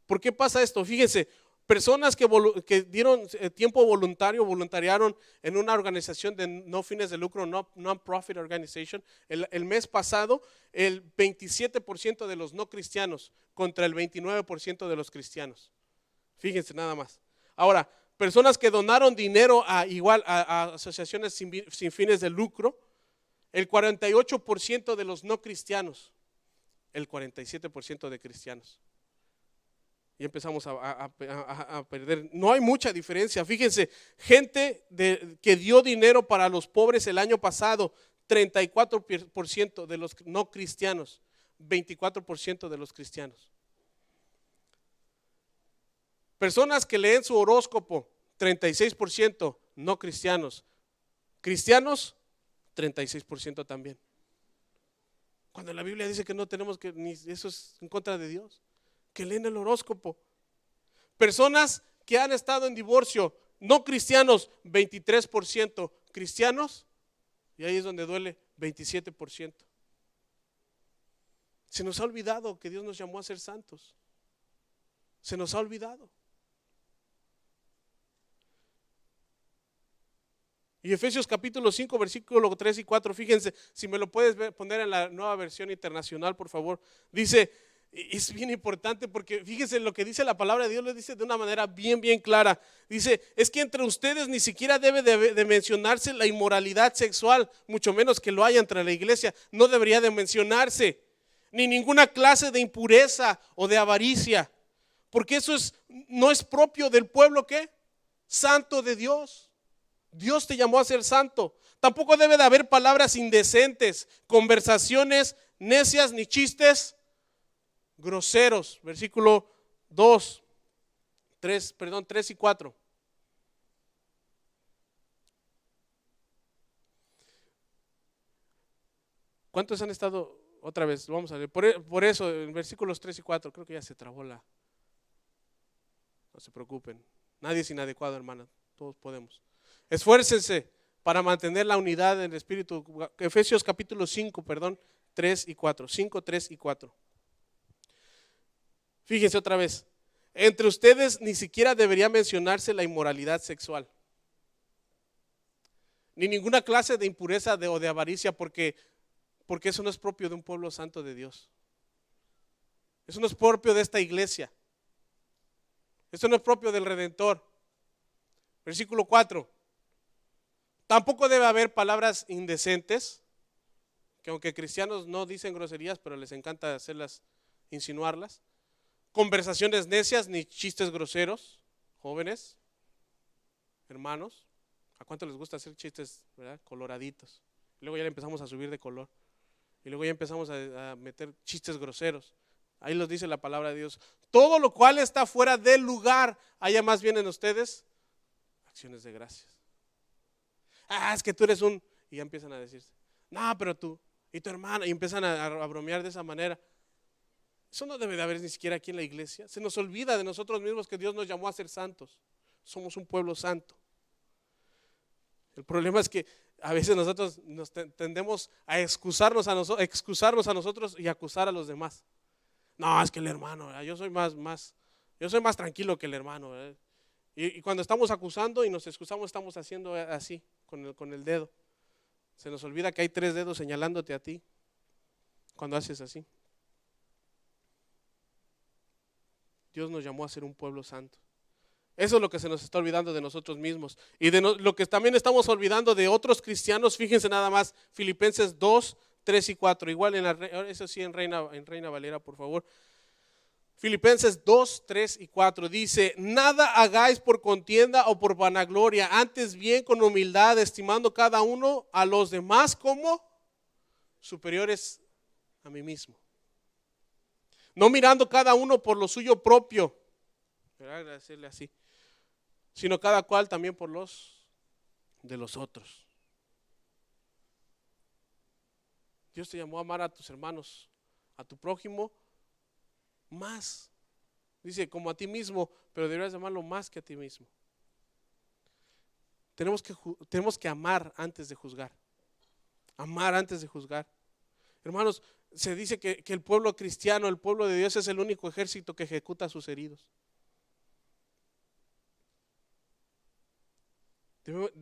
¿Por qué pasa esto? Fíjense, personas que dieron tiempo voluntariaron en una organización de no fines de lucro, non-profit organization. El mes pasado, el 27% de los no cristianos contra el 29% de los cristianos. Fíjense nada más. Ahora, personas que donaron dinero a asociaciones sin fines de lucro, el 48% de los no cristianos, el 47% de cristianos. Y empezamos a perder. No hay mucha diferencia. Fíjense, gente que dio dinero para los pobres el año pasado, 34% de los no cristianos, 24% de los cristianos. Personas que leen su horóscopo, 36% no cristianos. Cristianos, 36% también. Cuando la Biblia dice que no tenemos que, ni eso es en contra de Dios. Que leen el horóscopo. Personas que han estado en divorcio, no cristianos, 23%, cristianos, y ahí es donde duele, 27%. Se nos ha olvidado que Dios nos llamó a ser santos. Se nos ha olvidado. Y Efesios capítulo 5, versículo 3 y 4, fíjense, si me lo puedes poner en la Nueva Versión Internacional, por favor. Dice, es bien importante porque fíjense lo que dice la palabra de Dios, lo dice de una manera bien clara. Dice, es que entre ustedes ni siquiera debe de mencionarse la inmoralidad sexual, mucho menos que lo haya entre la iglesia, no debería de mencionarse, ni ninguna clase de impureza o de avaricia, porque eso no es propio del pueblo, ¿qué? Santo de Dios. Dios te llamó a ser santo. Tampoco debe de haber palabras indecentes, conversaciones necias ni chistes groseros. Versículo 3 y 4. ¿Cuántos han estado otra vez? Vamos a ver. Por eso, en versículos 3 y 4, creo que ya se trabó no se preocupen. Nadie es inadecuado, hermana. Todos podemos. Esfuércense para mantener la unidad en el espíritu. Efesios capítulo 5, 3 y 4. 5, 3 y 4. Fíjense otra vez. Entre ustedes ni siquiera debería mencionarse la inmoralidad sexual, ni ninguna clase de impureza o de avaricia, porque eso no es propio de un pueblo santo de Dios. Eso no es propio de esta iglesia. Eso no es propio del Redentor. Versículo 4. Tampoco debe haber palabras indecentes, que aunque cristianos no dicen groserías, pero les encanta insinuarlas. Conversaciones necias ni chistes groseros. Jóvenes, hermanos, ¿a cuánto les gusta hacer chistes, verdad? Coloraditos? Y luego ya le empezamos a subir de color. Y luego ya empezamos a meter chistes groseros. Ahí los dice la palabra de Dios. Todo lo cual está fuera del lugar, haya más bien en ustedes acciones de gracias. Es que tú eres y ya empiezan a decirse, no, pero tú y tu hermana, y empiezan a bromear de esa manera. Eso no debe de haber ni siquiera aquí en la iglesia. Se nos olvida de nosotros mismos que Dios nos llamó a ser santos. Somos un pueblo santo. El problema es que a veces nosotros nos tendemos a excusarnos a nosotros y acusar a los demás. No, es que el hermano, yo soy más tranquilo que el hermano. Y cuando estamos acusando y nos excusamos, estamos haciendo así, con el dedo. Se nos olvida que hay 3 dedos señalándote a ti cuando haces así. Dios nos llamó a ser un pueblo santo. Eso es lo que se nos está olvidando de nosotros mismos. Y de lo que también estamos olvidando de otros cristianos. Fíjense nada más, Filipenses 2, 3 y 4. Igual eso sí en Reina Valera, por favor. Filipenses 2, 3 y 4 dice, nada hagáis por contienda o por vanagloria, antes bien con humildad, estimando cada uno a los demás como superiores a mí mismo. No mirando cada uno por lo suyo propio, decirle así, sino cada cual también por los de los otros. Dios te llamó a amar a tus hermanos, a tu prójimo, más. Dice, como a ti mismo, pero deberías amarlo más que a ti mismo. Tenemos que amar antes de juzgar. Amar antes de juzgar. Hermanos, se dice que el pueblo cristiano, el pueblo de Dios es el único ejército que ejecuta a sus heridos.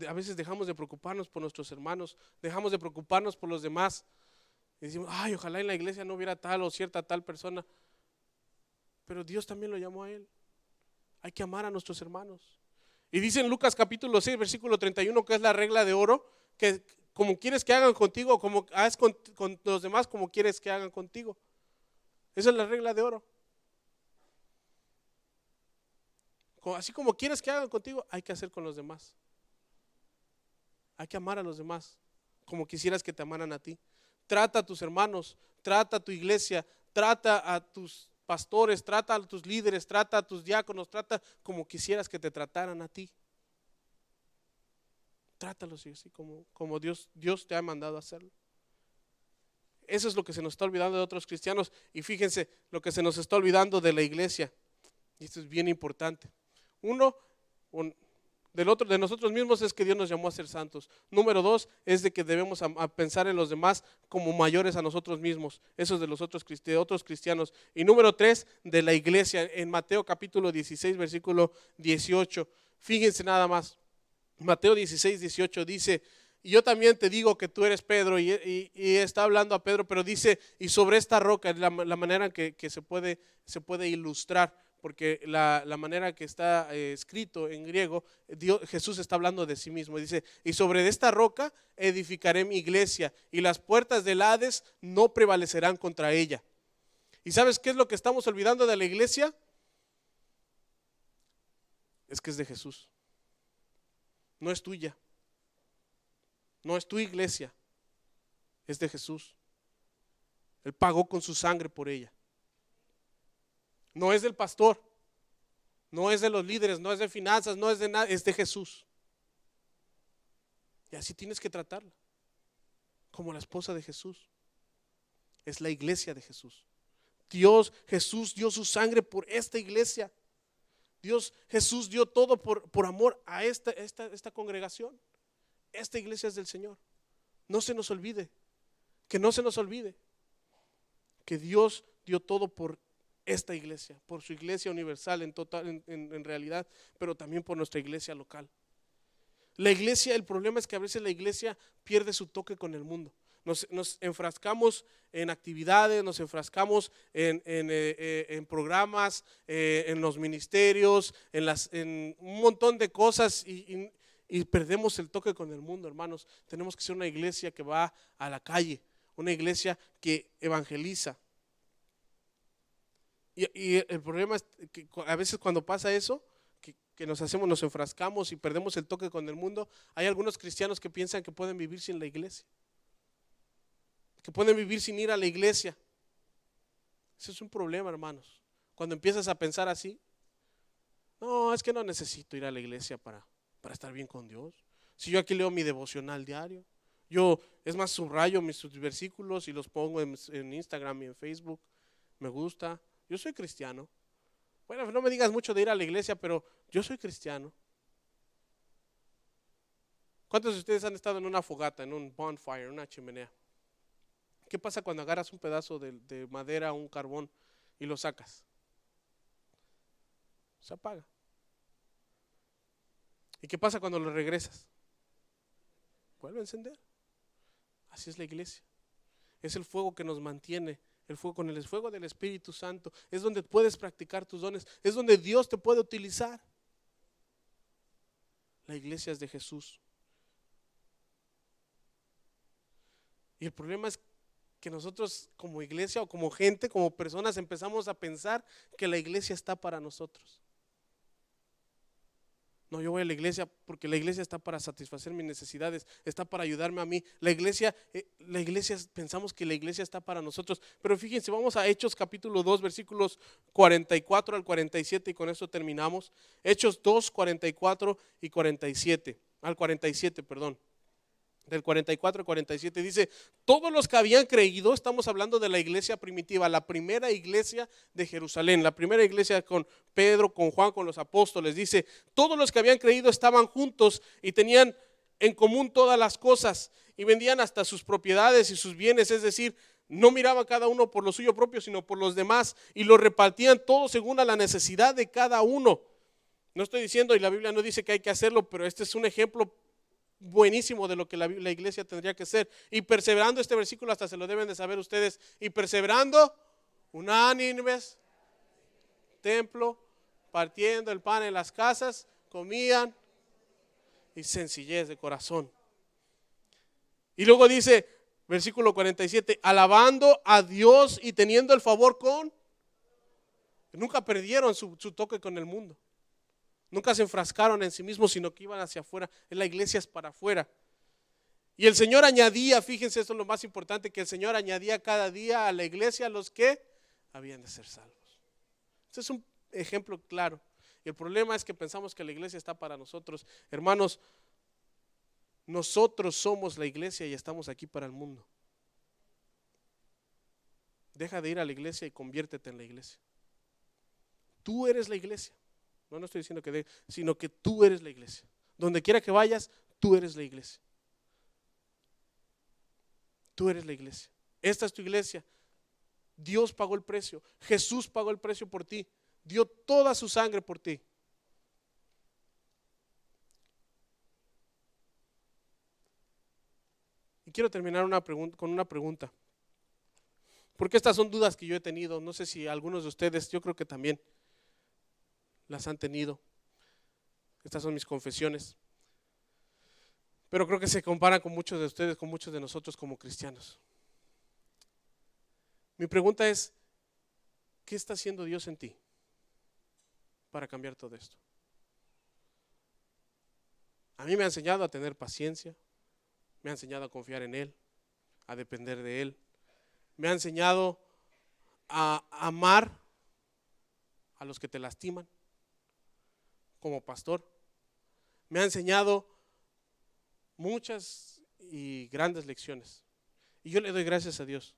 A veces dejamos de preocuparnos por nuestros hermanos, dejamos de preocuparnos por los demás. Y decimos, ojalá en la iglesia no hubiera tal o cierta tal persona. Pero Dios también lo llamó a él. Hay que amar a nuestros hermanos. Y dice en Lucas capítulo 6, versículo 31, que es la regla de oro, que como quieres que hagan contigo, como haz con los demás, como quieres que hagan contigo. Esa es la regla de oro. Así como quieres que hagan contigo, hay que hacer con los demás. Hay que amar a los demás, como quisieras que te amaran a ti. Trata a tus hermanos, trata a tu iglesia, trata a tus pastores, trata a tus líderes, trata a tus diáconos, trata como quisieras que te trataran a ti. Trátalos así como Dios te ha mandado a hacerlo. Eso es lo que se nos está olvidando de otros cristianos. Y fíjense lo que se nos está olvidando de la iglesia. Y esto es bien importante. Uno, de nosotros mismos es que Dios nos llamó a ser santos. Número dos es de que debemos a pensar en los demás como mayores a nosotros mismos. Eso es de los otros cristianos. Y número tres, de la iglesia. En Mateo capítulo 16, versículo 18. Fíjense nada más. Mateo 16, 18 dice: y yo también te digo que tú eres Pedro, y está hablando a Pedro, pero dice, y sobre esta roca, es la manera en que se puede ilustrar, porque la manera que está escrito en griego, Jesús está hablando de sí mismo, dice, y sobre esta roca edificaré mi iglesia, y las puertas del Hades no prevalecerán contra ella. ¿Y sabes qué es lo que estamos olvidando de la iglesia? Es que es de Jesús, no es tuya. No es tu iglesia, es de Jesús. Él pagó con su sangre por ella. No es del pastor, no es de los líderes, no es de finanzas, no es de nada, es de Jesús. Y así tienes que tratarla, como la esposa de Jesús. Es la iglesia de Jesús. Jesús dio su sangre por esta iglesia. Jesús dio todo por amor a esta congregación. Esta iglesia es del Señor. No se nos olvide, que no se nos olvide que Dios dio todo por esta iglesia, por su iglesia universal en realidad, pero también por nuestra iglesia local. La iglesia, el problema es que a veces la iglesia pierde su toque con el mundo. Nos enfrascamos en actividades, nos enfrascamos en programas, en los ministerios, en un montón de cosas y perdemos el toque con el mundo, hermanos. Tenemos que ser una iglesia que va a la calle, una iglesia que evangeliza. Y el problema es que a veces cuando pasa eso, que nos enfrascamos y perdemos el toque con el mundo, hay algunos cristianos que piensan que pueden vivir sin la iglesia, que pueden vivir sin ir a la iglesia. Ese es un problema, hermanos. Cuando empiezas a pensar así, no, es que no necesito ir a la iglesia para estar bien con Dios. Si yo aquí leo mi devocional diario, es más, subrayo mis versículos y los pongo en Instagram y en Facebook, me gusta, yo soy cristiano. Bueno, no me digas mucho de ir a la iglesia, pero yo soy cristiano. ¿Cuántos de ustedes han estado en una fogata, en un bonfire, en una chimenea? ¿Qué pasa cuando agarras un pedazo de madera o un carbón y lo sacas? Se apaga. ¿Y qué pasa cuando lo regresas? Vuelve a encender. Así es la iglesia. Es el fuego que nos mantiene, con el fuego del Espíritu Santo. Es donde puedes practicar tus dones, es donde Dios te puede utilizar. La iglesia es de Jesús. Y el problema es que nosotros como iglesia o como gente, como personas, empezamos a pensar que la iglesia está para nosotros. No, yo voy a la iglesia porque la iglesia está para satisfacer mis necesidades, está para ayudarme a mí. La iglesia, pensamos que la iglesia está para nosotros. Pero fíjense, vamos a Hechos capítulo 2, versículos 44 al 47 y con eso terminamos. Hechos 2, 44 y 47, al 47, perdón. Del 44 al 47 dice: todos los que habían creído, estamos hablando de la iglesia primitiva, la primera iglesia de Jerusalén, la primera iglesia con Pedro, con Juan, con los apóstoles, dice, todos los que habían creído estaban juntos y tenían en común todas las cosas y vendían hasta sus propiedades y sus bienes, es decir, no miraban cada uno por lo suyo propio, sino por los demás, y lo repartían todo según a la necesidad de cada uno. No estoy diciendo, y la Biblia no dice que hay que hacerlo, pero este es un ejemplo buenísimo de lo que la iglesia tendría que ser. Y perseverando, este versículo hasta se lo deben de saber ustedes, y perseverando unánimes, templo, partiendo el pan en las casas, comían, y sencillez de corazón. Y luego dice, versículo 47, alabando a Dios y teniendo el favor nunca perdieron su toque con el mundo. Nunca se enfrascaron en sí mismos, sino que iban hacia afuera. La iglesia es para afuera. Y el Señor añadía, fíjense, esto es lo más importante, que el Señor añadía cada día a la iglesia a los que habían de ser salvos. Este es un ejemplo claro. Y el problema es que pensamos que la iglesia está para nosotros. Hermanos, nosotros somos la iglesia y estamos aquí para el mundo. Deja de ir a la iglesia y conviértete en la iglesia. Tú eres la iglesia. No estoy diciendo que sino que tú eres la iglesia. Donde quiera que vayas, tú eres la iglesia. Tú eres la iglesia. Esta es tu iglesia. Dios pagó el precio. Jesús pagó el precio por ti. Dio toda su sangre por ti. Y quiero terminar con una pregunta. Porque estas son dudas que yo he tenido. No sé si algunos de ustedes, yo creo que también las han tenido. Estas son mis confesiones. Pero creo que se comparan con muchos de ustedes, con muchos de nosotros como cristianos. Mi pregunta es, ¿qué está haciendo Dios en ti para cambiar todo esto? A mí me ha enseñado a tener paciencia, me ha enseñado a confiar en Él, a depender de Él. Me ha enseñado a amar a los que te lastiman como pastor. Me ha enseñado muchas y grandes lecciones. Y yo le doy gracias a Dios,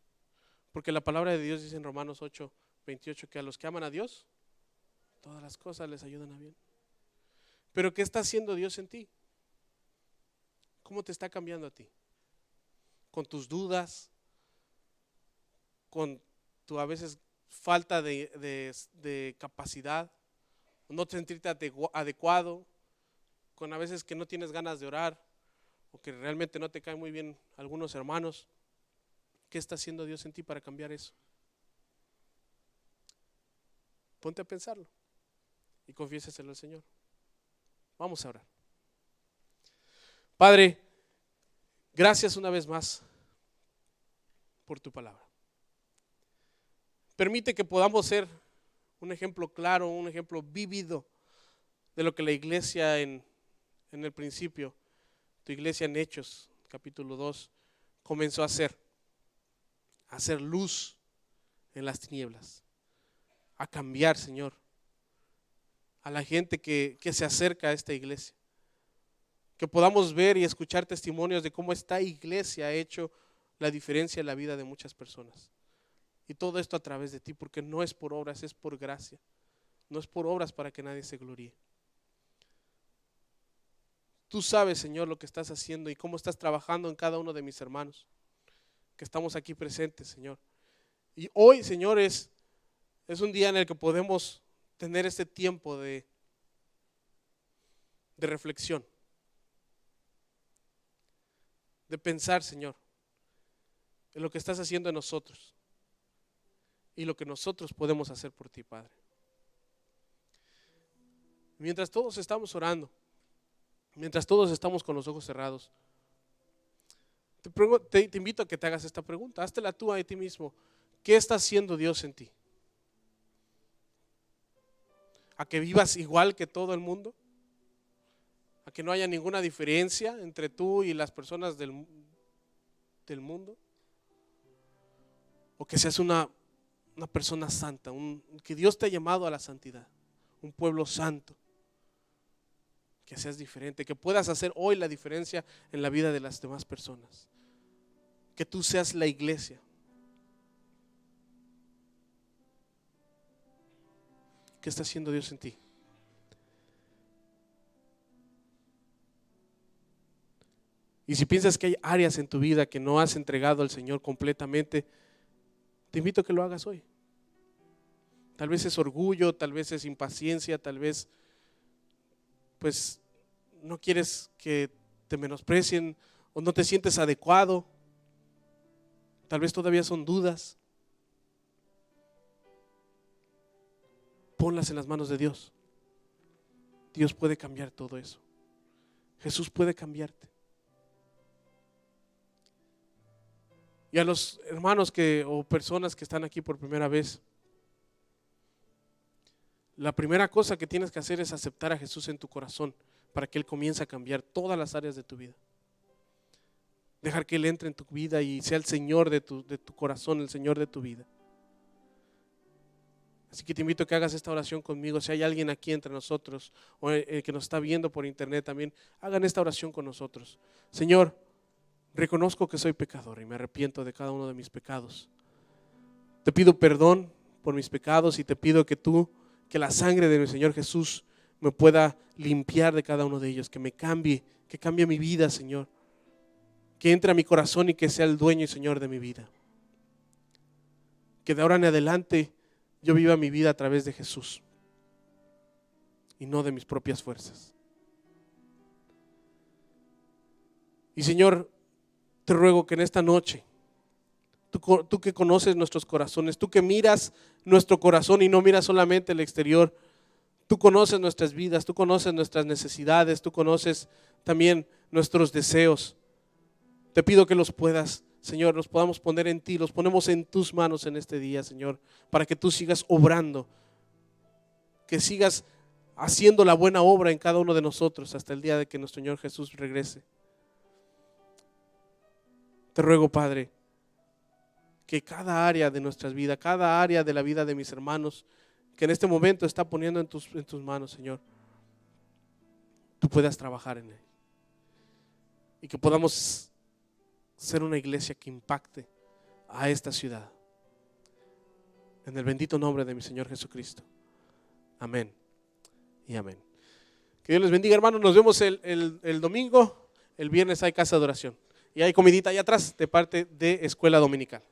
porque la palabra de Dios dice en Romanos 8:28 que a los que aman a Dios, todas las cosas les ayudan a bien. Pero ¿qué está haciendo Dios en ti? ¿Cómo te está cambiando a ti? Con tus dudas, con tu a veces falta de capacidad, no sentirte adecuado, con a veces que no tienes ganas de orar o que realmente no te caen muy bien algunos hermanos. ¿Qué está haciendo Dios en ti para cambiar eso? Ponte a pensarlo y confiésaselo al Señor. Vamos a orar. Padre, gracias una vez más por tu palabra. Permite que podamos ser un ejemplo claro, un ejemplo vívido de lo que la iglesia en el principio, tu iglesia en Hechos, capítulo 2, comenzó a hacer luz en las tinieblas, a cambiar, Señor, a la gente que se acerca a esta iglesia. Que podamos ver y escuchar testimonios de cómo esta iglesia ha hecho la diferencia en la vida de muchas personas. Y todo esto a través de ti, porque no es por obras, es por gracia. No es por obras para que nadie se gloríe. Tú sabes, Señor, lo que estás haciendo y cómo estás trabajando en cada uno de mis hermanos, que estamos aquí presentes, Señor. Y hoy, Señor, es un día en el que podemos tener este tiempo de reflexión. De pensar, Señor, en lo que estás haciendo en nosotros y lo que nosotros podemos hacer por ti, Padre. Mientras todos estamos orando, mientras todos estamos con los ojos cerrados, te invito a que te hagas esta pregunta. Háztela tú a ti mismo. ¿Qué está haciendo Dios en ti? ¿A que vivas igual que todo el mundo? ¿A que no haya ninguna diferencia entre tú y las personas del mundo? ¿O que seas una persona santa, que Dios te ha llamado a la santidad, un pueblo santo? Que seas diferente, que puedas hacer hoy la diferencia en la vida de las demás personas. Que tú seas la iglesia. ¿Qué está haciendo Dios en ti? Y si piensas que hay áreas en tu vida que no has entregado al Señor completamente, te invito a que lo hagas hoy. Tal vez es orgullo, tal vez es impaciencia, tal vez pues no quieres que te menosprecien o no te sientes adecuado. Tal vez todavía son dudas. Ponlas en las manos de Dios. Dios puede cambiar todo eso. Jesús puede cambiarte. Y a los hermanos o personas que están aquí por primera vez, la primera cosa que tienes que hacer es aceptar a Jesús en tu corazón para que Él comience a cambiar todas las áreas de tu vida. Dejar que Él entre en tu vida y sea el Señor de tu corazón, el Señor de tu vida. Así que te invito a que hagas esta oración conmigo. Si hay alguien aquí entre nosotros o que nos está viendo por internet también, hagan esta oración con nosotros. Señor, reconozco que soy pecador y me arrepiento de cada uno de mis pecados. Te pido perdón por mis pecados y te pido que la sangre de mi Señor Jesús me pueda limpiar de cada uno de ellos, que me cambie, que cambie mi vida, Señor. Que entre a mi corazón y que sea el dueño y Señor de mi vida. Que de ahora en adelante yo viva mi vida a través de Jesús y no de mis propias fuerzas. Y Señor, te ruego que en esta noche, tú que conoces nuestros corazones, tú que miras nuestro corazón y no miras solamente el exterior, tú conoces nuestras vidas, tú conoces nuestras necesidades, tú conoces también nuestros deseos. Te pido que los puedas, Señor, los podamos poner en ti, los ponemos en tus manos en este día, Señor, para que tú sigas obrando, que sigas haciendo la buena obra en cada uno de nosotros hasta el día de que nuestro Señor Jesús regrese. Te ruego, Padre, que cada área de nuestras vidas, cada área de la vida de mis hermanos, que en este momento está poniendo en tus manos, Señor, tú puedas trabajar en él. Y que podamos ser una iglesia que impacte a esta ciudad. En el bendito nombre de mi Señor Jesucristo. Amén y amén. Que Dios les bendiga, hermanos. Nos vemos el domingo. El viernes hay casa de oración. Y hay comidita allá atrás de parte de Escuela Dominical.